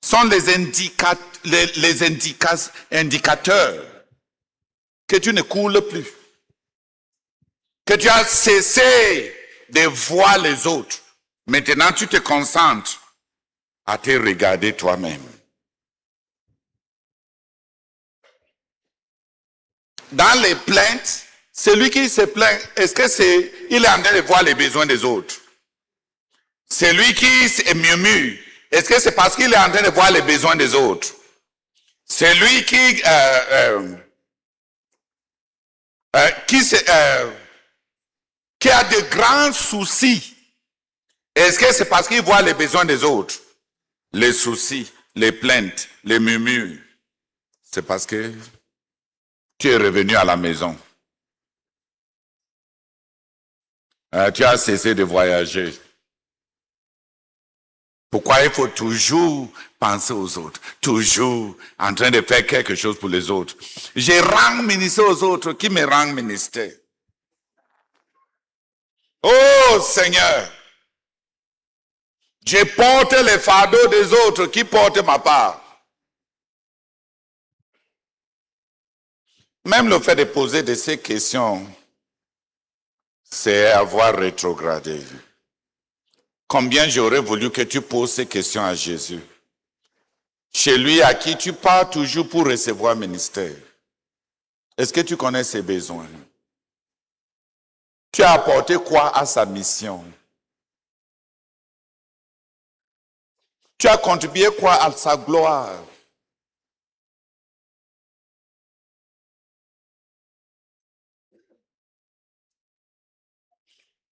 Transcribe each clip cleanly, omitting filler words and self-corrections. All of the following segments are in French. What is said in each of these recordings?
sont les indicateurs que tu ne coules plus, que tu as cessé de voir les autres. Maintenant, tu te concentres à te regarder toi-même. Dans les plaintes, celui qui se plaint, est-ce que il est en train de voir les besoins des autres? Celui qui se murmure, est-ce que c'est parce qu'il est en train de voir les besoins des autres? Celui qui a de grands soucis, est-ce que c'est parce qu'il voit les besoins des autres? Les soucis, les plaintes, les murmures, c'est parce que tu es revenu à la maison. Tu as cessé de voyager. Pourquoi il faut toujours penser aux autres, toujours en train de faire quelque chose pour les autres? Je rends ministère aux autres qui me rendent ministère. Oh Seigneur, je porte les fardeaux des autres qui portent ma part. Même le fait de poser de ces questions, c'est avoir rétrogradé. Combien j'aurais voulu que tu poses ces questions à Jésus. Chez lui à qui tu pars toujours pour recevoir ministère. Est-ce que tu connais ses besoins? Tu as apporté quoi à sa mission? Tu as contribué quoi à sa gloire?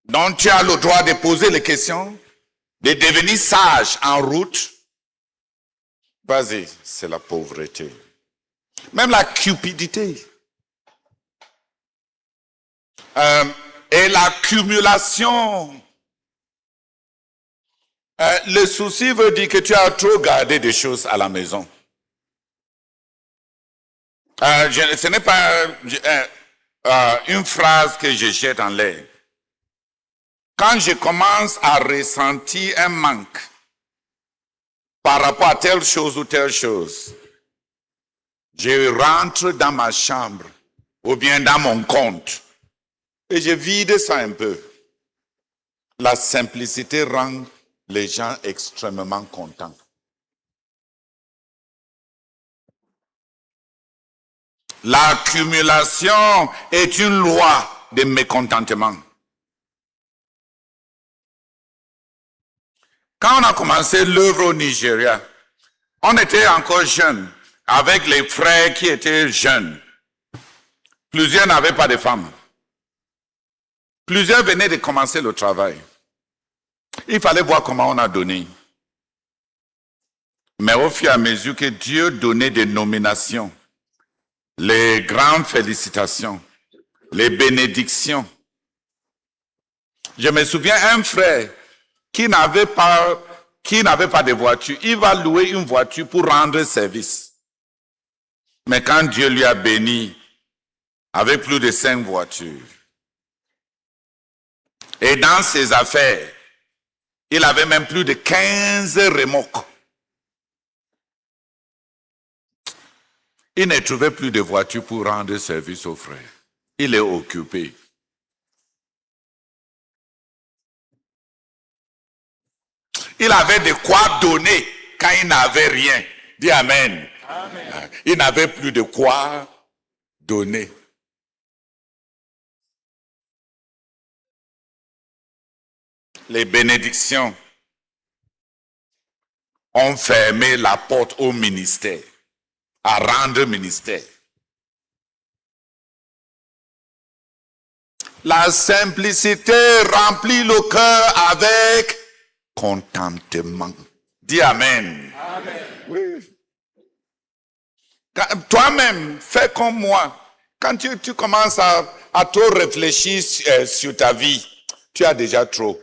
Donc tu as le droit de poser les questions, de devenir sage en route. Vas-y, c'est la pauvreté. Même la cupidité. Et l'accumulation. Le souci veut dire que tu as trop gardé des choses à la maison. Ce n'est pas une phrase que je jette en l'air. Quand je commence à ressentir un manque par rapport à telle chose ou telle chose, je rentre dans ma chambre ou bien dans mon compte et je vide ça un peu. La simplicité rend les gens extrêmement contents. L'accumulation est une loi de mécontentement. Quand on a commencé l'œuvre au Nigeria, on était encore jeunes, avec les frères qui étaient jeunes. Plusieurs n'avaient pas de femmes. Plusieurs venaient de commencer le travail. Il fallait voir comment on a donné. Mais au fur et à mesure que Dieu donnait des nominations, les grandes félicitations, les bénédictions. Je me souviens un frère qui n'avait pas de voiture. Il va louer une voiture pour rendre service. Mais quand Dieu lui a béni avec plus de 5 voitures, et dans ses affaires, il avait même plus de 15 remorques. Il ne trouvait plus de voiture pour rendre service aux frères. Il est occupé. Il avait de quoi donner quand il n'avait rien. Dis Amen. Amen. Il n'avait plus de quoi donner. Les bénédictions ont fermé la porte au ministère, à rendre ministère. La simplicité remplit le cœur avec contentement. Dis Amen. Amen. Oui. Toi-même, fais comme moi. Quand tu commences à trop réfléchir sur ta vie, tu as déjà trop.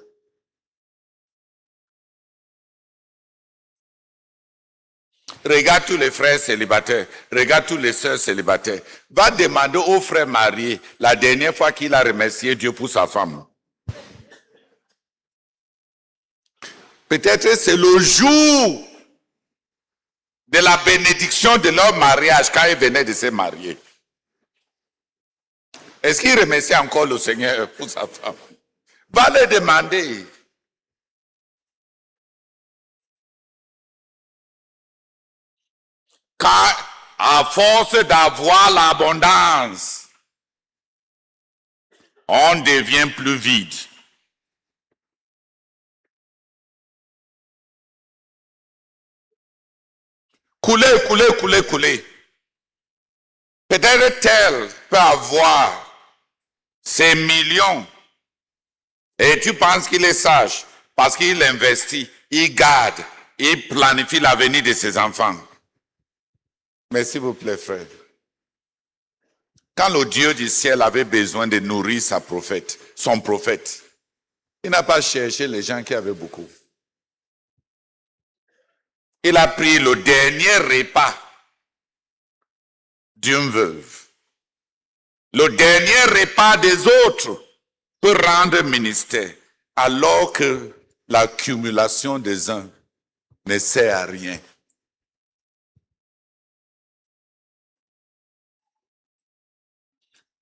Regarde tous les frères célibataires, regarde tous les sœurs célibataires. Va demander au frère marié la dernière fois qu'il a remercié Dieu pour sa femme. Peut-être c'est le jour de la bénédiction de leur mariage quand ils venaient de se marier. Est-ce qu'il remercie encore le Seigneur pour sa femme? Va le demander. Car à force d'avoir l'abondance, on devient plus vide. Couler. Peut-être tel peut avoir ces millions et tu penses qu'il est sage parce qu'il investit, il garde, il planifie l'avenir de ses enfants. Mais s'il vous plaît, frère, quand le Dieu du ciel avait besoin de nourrir son prophète, il n'a pas cherché les gens qui avaient beaucoup. Il a pris le dernier repas d'une veuve. Le dernier repas des autres peut rendre ministère, alors que l'accumulation des uns ne sert à rien.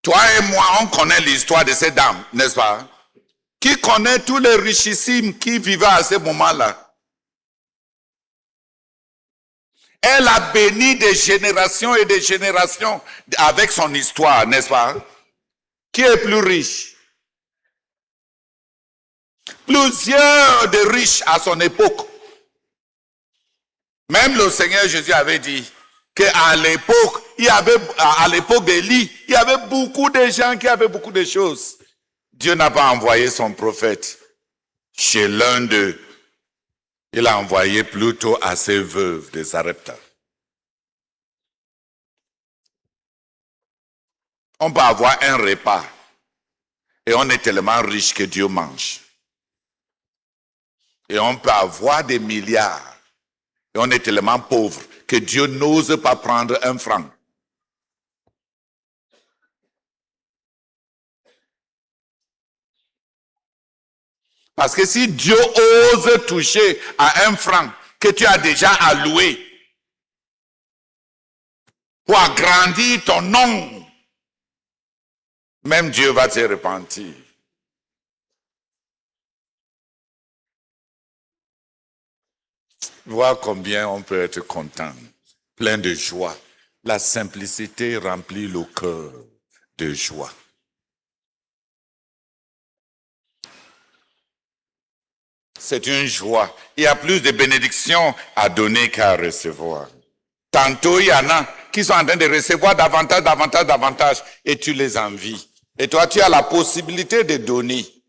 Toi et moi, on connaît l'histoire de cette dame, n'est-ce pas? Qui connaît tous les richissimes qui vivaient à ce moment-là? Elle a béni des générations et des générations avec son histoire, n'est-ce pas? Qui est plus riche? Plusieurs de riches à son époque. Même le Seigneur Jésus avait dit qu'à l'époque, à l'époque d'Élie, il y avait beaucoup de gens qui avaient beaucoup de choses. Dieu n'a pas envoyé son prophète chez l'un d'eux. Il a envoyé plutôt à ses veuves de Sarepta. On peut avoir un repas et on est tellement riche que Dieu mange. Et on peut avoir des milliards et on est tellement pauvre que Dieu n'ose pas prendre un franc. Parce que si Dieu ose toucher à un franc que tu as déjà alloué pour agrandir ton nom, même Dieu va te repentir. Voir combien on peut être content, plein de joie. La simplicité remplit le cœur de joie. C'est une joie. Il y a plus de bénédictions à donner qu'à recevoir. Tantôt, il y en a qui sont en train de recevoir davantage, et tu les envies. Et toi, tu as la possibilité de donner.